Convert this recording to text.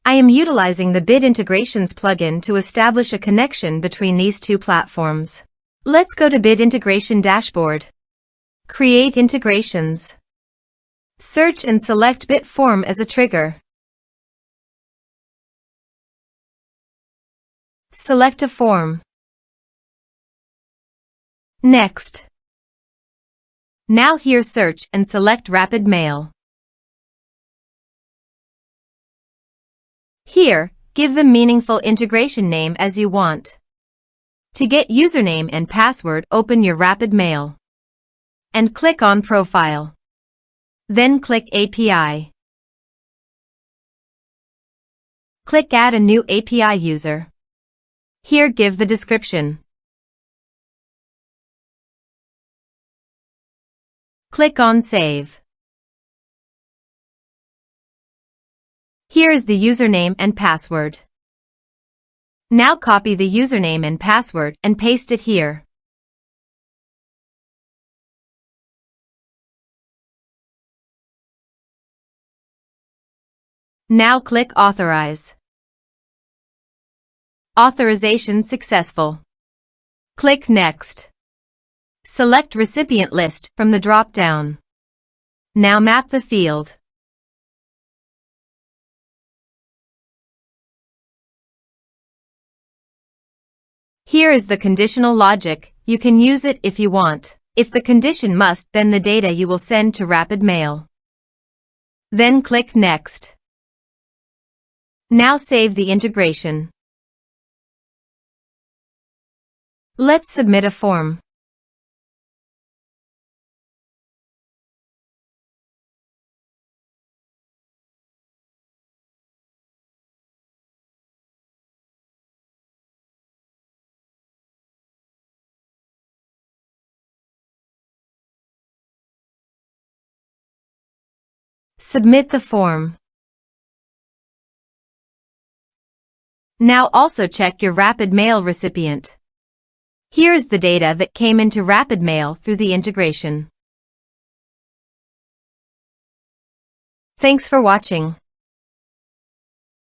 I am utilizing the Bit Integrations plugin to establish a connection between these two platforms. Let's go to Bit Integration Dashboard. Create integrations. Search and select Bit Form as a trigger. Select a form. Next. Now here search and select Rapid Mail. Here, give the meaningful integration name as you want. To get username and password, open your Rapid Mail and click on Profile. Then click API. Click Add a new API user. Here give the description. Click on Save. Here is the username and password. Now copy the username and password and paste it here. Now click Authorize. Authorization successful. Click Next. Select Recipient List from the drop-down. Now map the field. Here is the conditional logic. You can use it if you want. If the condition must, then the data you will send to Rapid Mail. Then click Next. Now save the integration. Let's submit a form. Submit the form. Now also check your Rapid Mail recipient. Here is the data that came into Rapid Mail through the integration. Thanks for watching.